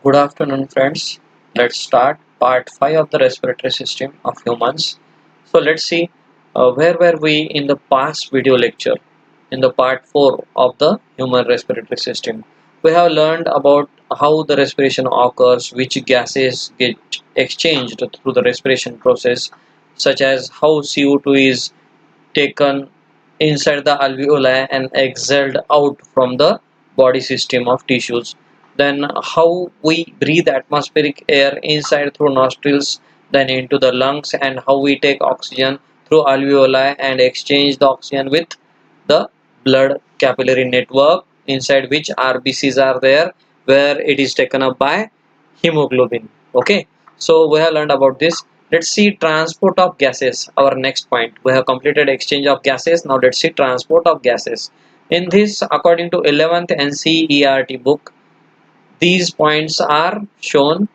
Good afternoon, friends. Let's start part 5 of the respiratory system of humans. So, let's see where were we in the past video lecture in the part 4 of the human respiratory system. We have learned about how the respiration occurs, which gases get exchanged through the respiration process, such as how CO2 is taken inside the alveoli and exhaled out from the body system of tissues. Then how we breathe atmospheric air inside through nostrils, then into the lungs, and how we take oxygen through alveoli and exchange the oxygen with the blood capillary network inside which RBCs are there, where it is taken up by hemoglobin. Okay, so we have learned about this. Let's see transport of gases, our next point. We have completed exchange of gases. Now let's see transport of gases. In this, according to 11th NCERT book, these points are shown.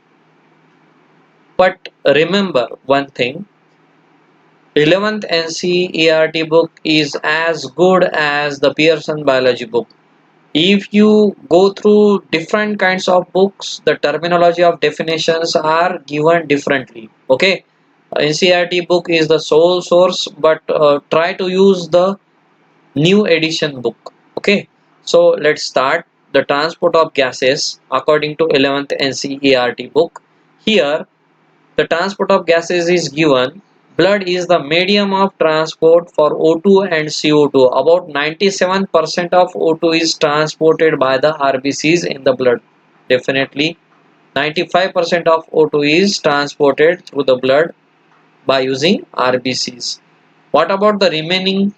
But remember one thing, 11th NCERT book is as good as the Pearson biology book. If you go through different kinds of books, the terminology of definitions are given differently. Okay, NCERT book is the sole source, but try to use the new edition book. Okay, so let's start the transport of gases according to 11th NCERT book. Here the transport of gases is given. Blood is the medium of transport for O2 and CO2. About 97% of O2 is transported by the RBCs in the blood. Definitely 95% of O2 is transported through the blood by using RBCs. What about the remaining?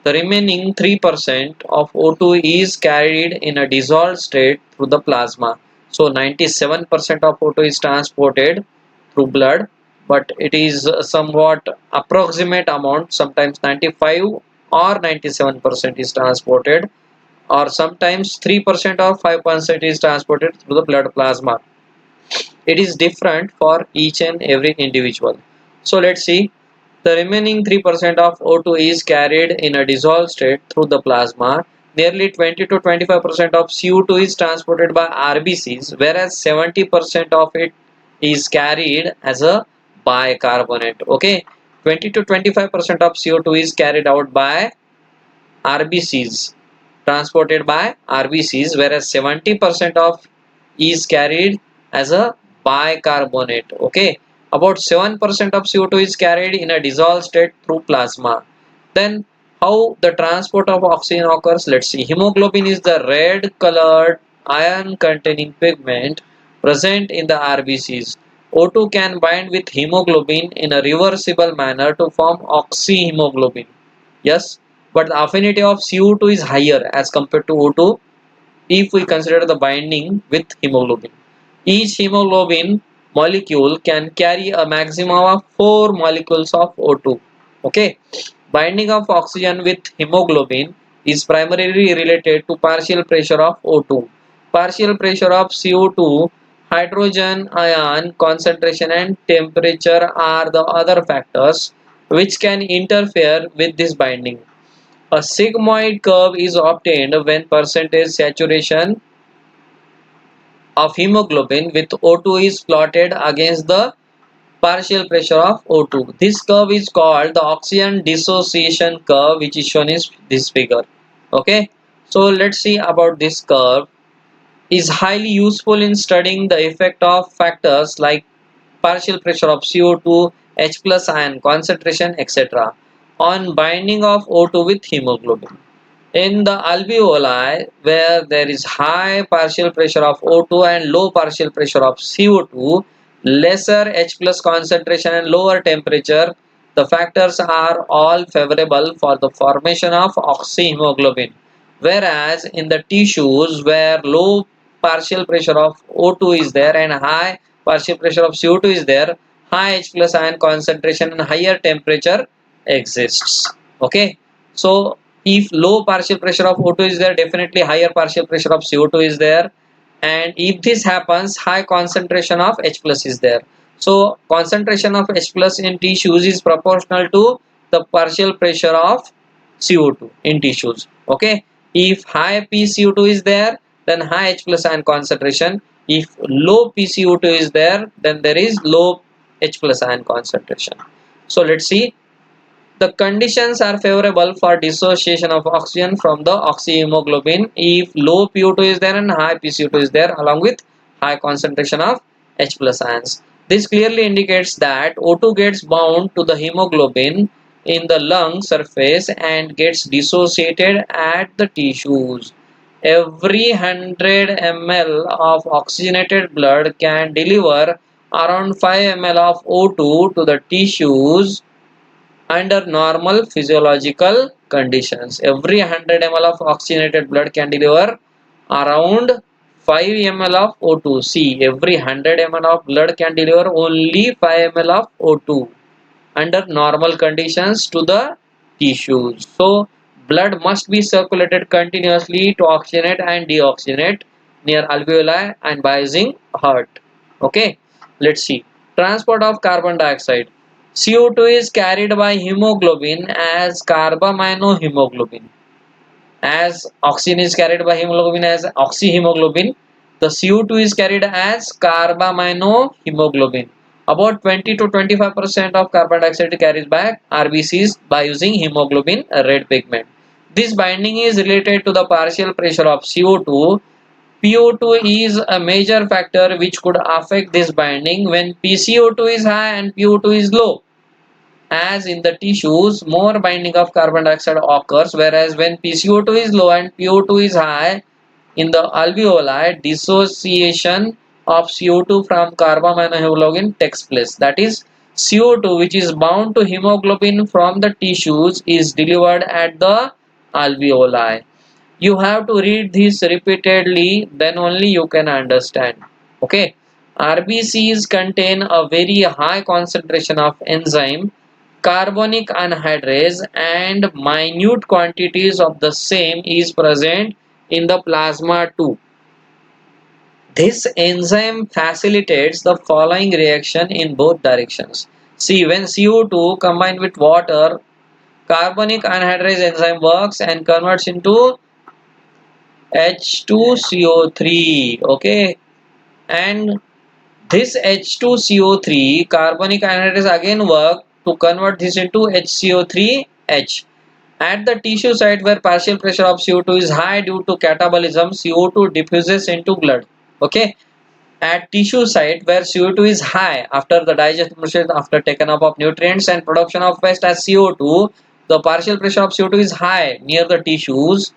The remaining 3% of O2 is carried in a dissolved state through the plasma. So 97% of O2 is transported through blood, but it is somewhat approximate amount. Sometimes 95 or 97% is transported, or sometimes 3% or 5% is transported through the blood plasma. It is different for each and every individual. So let's see. The remaining 3% of O2 is carried in a dissolved state through the plasma. Nearly 20 to 25% of CO2 is transported by RBCs, whereas 70% of it is carried as a bicarbonate. Okay, 20 to 25% of CO2 is carried out by RBCs, transported by RBCs, whereas 70% of is carried as a bicarbonate. Okay, about 7% of CO2 is carried in a dissolved state through plasma. Then how the transport of oxygen occurs? Let's see. Hemoglobin is the red colored iron containing pigment present in the RBCs. O2 can bind with hemoglobin in a reversible manner to form oxyhemoglobin. Yes, but the affinity of CO2 is higher as compared to O2 if we consider the binding with hemoglobin. Each hemoglobin molecule can carry a maximum of 4 molecules of O2. Okay, binding of oxygen with hemoglobin is primarily related to partial pressure of O2, partial pressure of CO2, hydrogen ion concentration and temperature are the other factors which can interfere with this binding. A sigmoid curve is obtained when percentage saturation of hemoglobin with O2 is plotted against the partial pressure of O2. This curve is called the oxygen dissociation curve, which is shown in this figure. Okay, so let's see about this curve. Is highly useful in studying the effect of factors like partial pressure of CO2, H plus ion concentration, etc. on binding of O2 with hemoglobin. In the alveoli, where there is high partial pressure of O2 and low partial pressure of CO2, lesser H plus concentration and lower temperature, the factors are all favorable for the formation of oxyhemoglobin. Whereas in the tissues where low partial pressure of O2 is there and high partial pressure of CO2 is there, high H plus ion concentration and higher temperature exists. Okay, so if low partial pressure of O2 is there, definitely higher partial pressure of CO2 is there, and if this happens, high concentration of H plus is there. So concentration of H plus in tissues is proportional to the partial pressure of CO2 in tissues. Okay, if high pCO2 is there, then high H plus ion concentration. If low PCO2 is there, then there is low H plus ion concentration. So let's see. The conditions are favorable for dissociation of oxygen from the oxyhemoglobin if low PO2 is there and high PCO2 is there along with high concentration of H plus ions. This clearly indicates that O2 gets bound to the hemoglobin in the lung surface and gets dissociated at the tissues. Every 100 ml of oxygenated blood can deliver around 5 ml of O2 to the tissues under normal physiological conditions. Every 100 ml of oxygenated blood can deliver around 5 ml of O2. See, every 100 ml of blood can deliver only 5 ml of O2 under normal conditions to the tissues. So, blood must be circulated continuously to oxygenate and deoxygenate near alveoli and by using heart. Okay, let's see. Transport of carbon dioxide. CO2 is carried by hemoglobin as carbaminohemoglobin. As oxygen is carried by hemoglobin as oxyhemoglobin, the CO2 is carried as carbaminohemoglobin. About 20 to 25% of carbon dioxide carries by RBCs by using hemoglobin red pigment. This binding is related to the partial pressure of CO2. PO2 is a major factor which could affect this binding when PCO2 is high and PO2 is low. As in the tissues, more binding of carbon dioxide occurs, whereas when PCO2 is low and PO2 is high, in the alveoli, dissociation of CO2 from carbaminohemoglobin takes place. That is, CO2 which is bound to hemoglobin from the tissues is delivered at the alveoli. You have to read this repeatedly, then only you can understand. Okay. RBCs contain a very high concentration of enzyme carbonic anhydrase and minute quantities of the same is present in the plasma too. This enzyme facilitates the following reaction in both directions. See, when CO2 combined with water, carbonic anhydrase enzyme works and converts into H2CO3. Okay, and this H2CO3 carbonic anhydrase again work to convert this into HCO3H. At the tissue site where partial pressure of CO2 is high due to catabolism, CO2 diffuses into blood. Okay. At tissue site where CO2 is high after the digestion process, after taken up of nutrients and production of waste as CO2, the partial pressure of CO2 is high near the tissues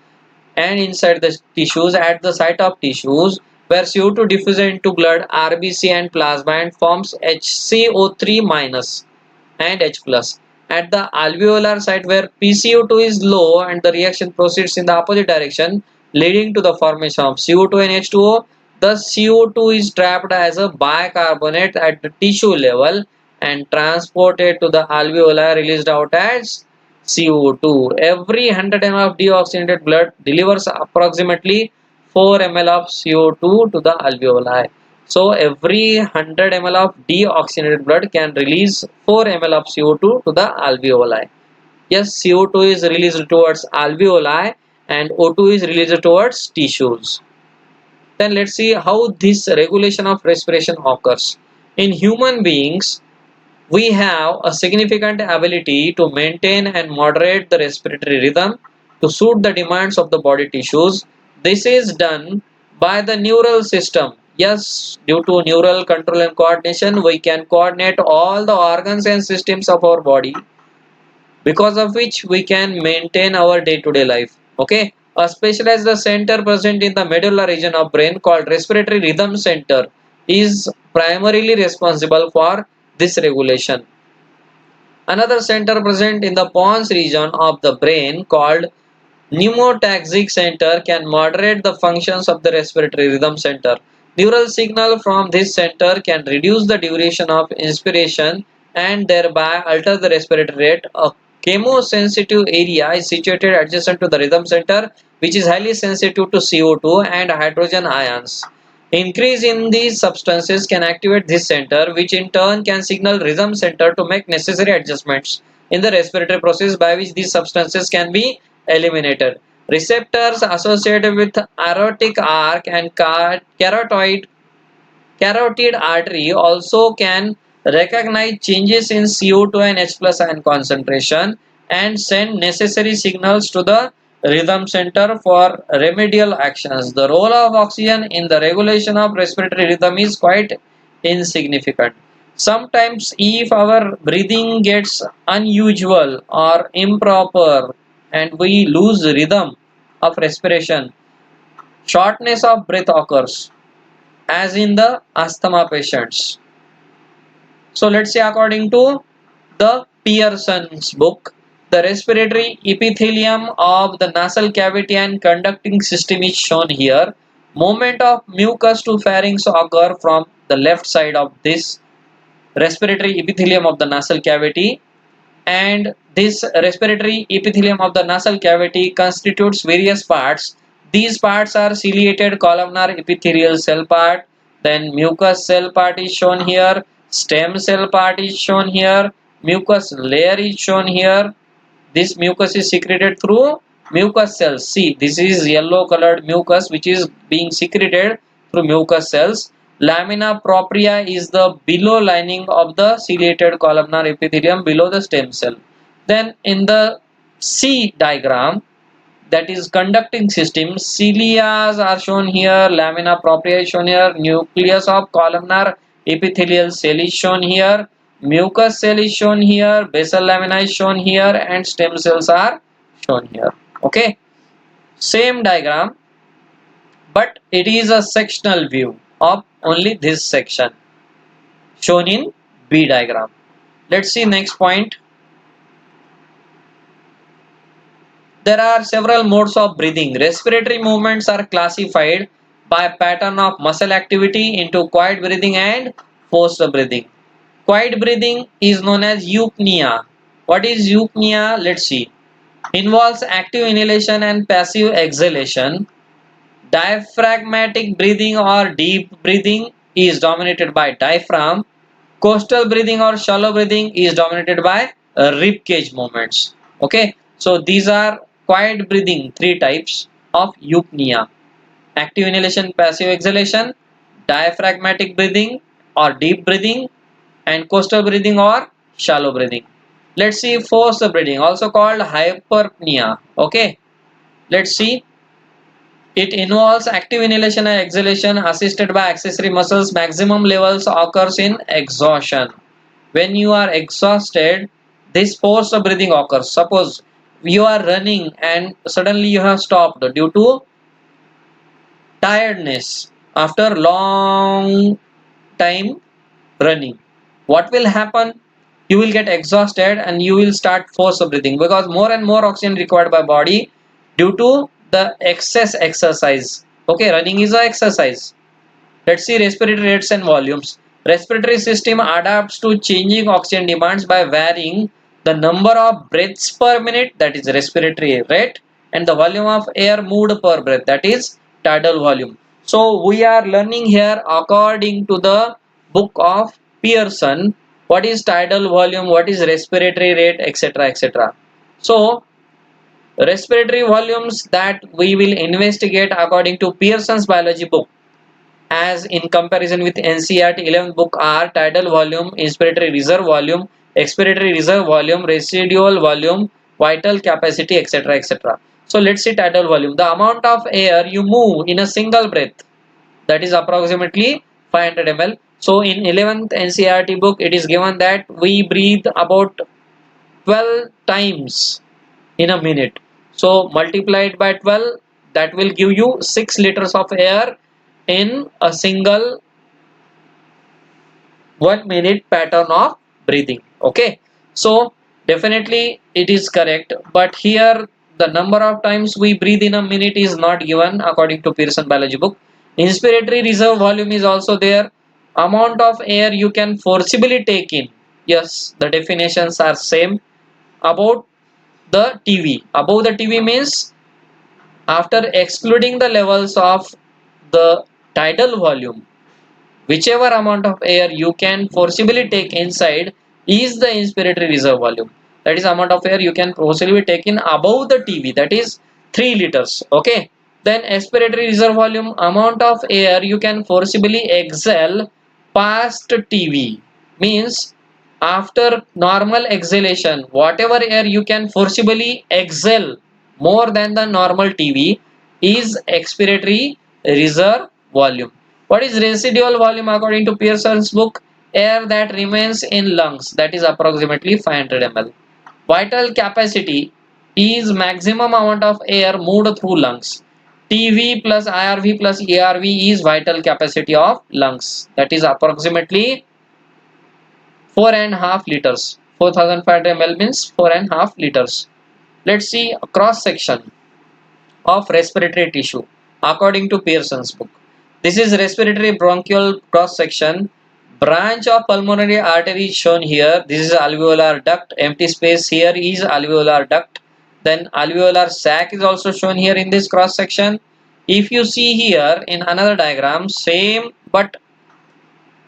and inside the tissues. At the site of tissues where CO2 diffuses into blood, RBC and plasma and forms HCO3 minus and H plus. At the alveolar site where PCO2 is low and the reaction proceeds in the opposite direction, leading to the formation of CO2 and H2O, the CO2 is trapped as a bicarbonate at the tissue level and transported to the alveoli, released out as CO2. Every 100 ml of deoxygenated blood delivers approximately 4 ml of CO2 to the alveoli. So every 100 ml of deoxygenated blood can release 4 ml of CO2 to the alveoli. Yes, CO2 is released towards alveoli and O2 is released towards tissues. Then let's see how this regulation of respiration occurs. In human beings, we have a significant ability to maintain and moderate the respiratory rhythm to suit the demands of the body tissues. This is done by the neural system. Yes, due to neural control and coordination, we can coordinate all the organs and systems of our body, because of which we can maintain our day-to-day life. Okay, a specialized center present in the medulla region of brain called respiratory rhythm center is primarily responsible for this regulation. Another center present in the pons region of the brain called pneumotaxic center can moderate the functions of the respiratory rhythm center. Neural signal from this center can reduce the duration of inspiration and thereby alter the respiratory rate. A chemosensitive area is situated adjacent to the rhythm center, which is highly sensitive to CO2 and hydrogen ions. Increase in these substances can activate this center, which in turn can signal rhythm center to make necessary adjustments in the respiratory process by which these substances can be eliminated. Receptors associated with aortic arc and carotid artery also can recognize changes in CO2 and H plus ion concentration and send necessary signals to the rhythm center for remedial actions. The role of oxygen in the regulation of respiratory rhythm is quite insignificant. Sometimes if our breathing gets unusual or improper and we lose rhythm of respiration, shortness of breath occurs as in the asthma patients. So let's say according to the Pearson's book, the respiratory epithelium of the nasal cavity and conducting system is shown here. Movement of mucus to pharynx occur from the left side of this respiratory epithelium of the nasal cavity, and this respiratory epithelium of the nasal cavity constitutes various parts. These parts are ciliated columnar epithelial cell part, then mucous cell part is shown here, stem cell part is shown here, mucus layer is shown here. This mucus is secreted through mucous cells. See, this is yellow colored mucus which is being secreted through mucous cells. Lamina propria is the below lining of the ciliated columnar epithelium below the stem cell. Then in the C diagram, that is conducting system, cilia are shown here, lamina propria is shown here, nucleus of columnar epithelial cell is shown here, mucous cell is shown here, basal lamina is shown here, and stem cells are shown here. Okay, same diagram, but it is a sectional view of only this section shown in B diagram. Let's see next point. There are several modes of breathing. Respiratory movements are classified by pattern of muscle activity into quiet breathing and forced breathing. Quiet breathing is known as eupnea. What is eupnea? Let's see. Involves active inhalation and passive exhalation. Diaphragmatic breathing or deep breathing is dominated by diaphragm. Coastal breathing or shallow breathing is dominated by rib cage movements. Okay, so these are quiet breathing, three types of eupnea: active inhalation, passive exhalation, diaphragmatic breathing or deep breathing, and coastal breathing or shallow breathing. Let's see forced breathing, also called hyperpnea. Okay, let's see. It involves active inhalation and exhalation assisted by accessory muscles. Maximum levels occurs in exhaustion. When you are exhausted, this forced breathing occurs. Suppose you are running and suddenly you have stopped due to tiredness after long time running. What will happen? You will get exhausted and you will start forced breathing because more and more oxygen required by body due to the excess exercise. Okay, running is a exercise. Let's see respiratory rates and volumes. Respiratory system adapts to changing oxygen demands by varying the number of breaths per minute, that is respiratory rate, and the volume of air moved per breath, that is tidal volume. So we are learning here according to the book of Pearson what is tidal volume, what is respiratory rate, etc., etc. So respiratory volumes that we will investigate according to Pearson's biology book, as in comparison with NCERT 11th book, are tidal volume, inspiratory reserve volume, expiratory reserve volume, residual volume, vital capacity, etc., etc. So let's see tidal volume. The amount of air you move in a single breath, that is approximately 500 ml. So in 11th NCERT book it is given that we breathe about 12 times in a minute. So multiplied by 12, that will give you 6 liters of air in a single 1 minute pattern of breathing. Okay, so definitely it is correct, but here the number of times we breathe in a minute is not given according to Pearson biology book. Inspiratory reserve volume is also there. Amount of air you can forcibly take in, yes, the definitions are same. About the TV, above the TV means after excluding the levels of the tidal volume, whichever amount of air you can forcibly take inside is the inspiratory reserve volume. That is amount of air you can forcibly take in above the TV, that is 3 liters. Okay, then expiratory reserve volume, amount of air you can forcibly exhale past TV, means after normal exhalation whatever air you can forcibly exhale more than the normal TV is expiratory reserve volume. What is residual volume according to Pearson's book? Air that remains in lungs, that is approximately 500 ml. Vital capacity is maximum amount of air moved through lungs. TV plus IRV plus ERV is vital capacity of lungs, that is approximately 4.5 liters. 4500 ml means 4.5 liters. Let's see a cross section of respiratory tissue according to Pearson's book. This is respiratory bronchial cross section. Branch of pulmonary artery is shown here. This is alveolar duct. Empty space here is alveolar duct. Then alveolar sac is also shown here in this cross section. If you see here in another diagram, same, but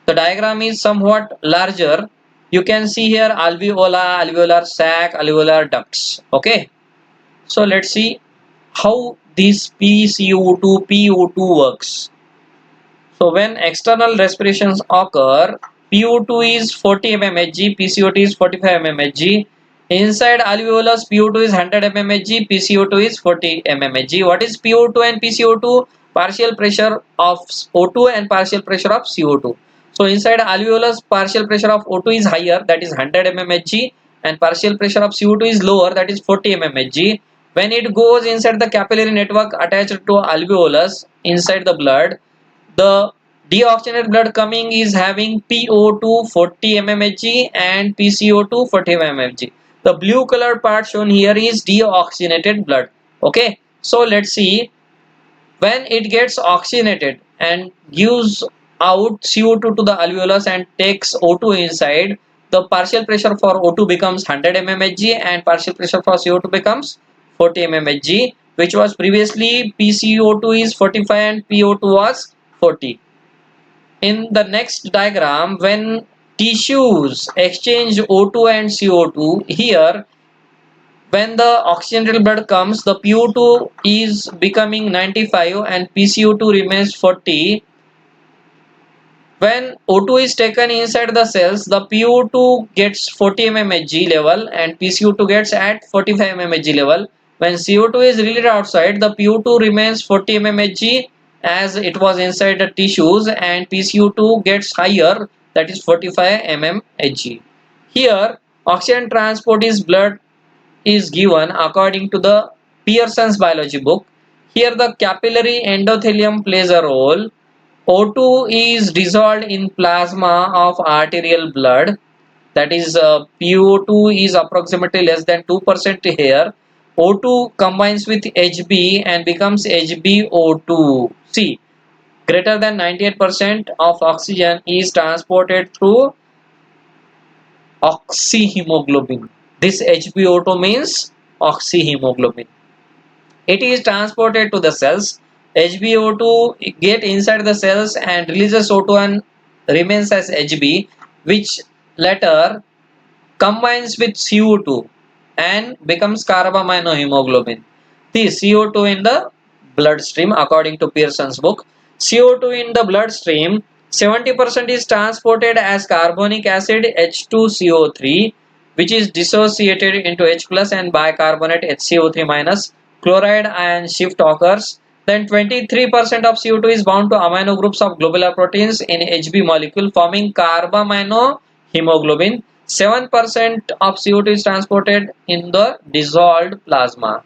the diagram is somewhat larger. You can see here alveola, alveolar sac, alveolar ducts. Okay, so let's see how this PCO2 PO2 works. So when external respirations occur, PO2 is 40 mmHg, PCO2 is 45 mmHg. Inside alveolus, PO2 is 100 mmHg, PCO2 is 40 mmHg. What is PO2 and PCO2? Partial pressure of O2 and partial pressure of CO2. So inside alveolus, partial pressure of O2 is higher, that is 100 mmHg, and partial pressure of CO2 is lower, that is 40 mmHg. When it goes inside the capillary network attached to alveolus inside the blood, the deoxygenated blood coming is having PO2 40 mmHg and PCO2 40 mmHg. The blue colored part shown here is deoxygenated blood. Okay, so let's see, when it gets oxygenated and gives out CO2 to the alveolus and takes O2 inside, the partial pressure for O2 becomes 100 mmHg and partial pressure for CO2 becomes 40 mmHg, which was previously PCO2 is 45 and PO2 was 40. In the next diagram, when tissues exchange O2 and CO2, here when the oxygenated blood comes, the PO2 is becoming 95 and PCO2 remains 40. When O2 is taken inside the cells, the PO2 gets 40 mmHg level and PCO2 gets at 45 mmHg level. When CO2 is released outside, the PO2 remains 40 mmHg as it was inside the tissues, and PCO2 gets higher, that is 45 mmHg. Here, oxygen transport is blood is given according to the Pearson's biology book. Here the capillary endothelium plays a role. O2 is dissolved in plasma of arterial blood, that is PO2 is approximately less than 2% here. O2 combines with Hb and becomes HbO2. See, greater than 98% of oxygen is transported through oxyhemoglobin. This HbO2 means oxyhemoglobin. It is transported to the cells. HbO2 get inside the cells and releases O2 and remains as Hb, which later combines with CO2 and becomes carbaminohemoglobin. The CO2 in the bloodstream according to Pearson's book. CO2 in the bloodstream, 70% is transported as carbonic acid H2CO3, which is dissociated into H plus and bicarbonate HCO3 minus. Chloride ion shift occurs. Then 23% of CO2 is bound to amino groups of globular proteins in Hb molecule forming carbaminohemoglobin. 7% of CO2 is transported in the dissolved plasma.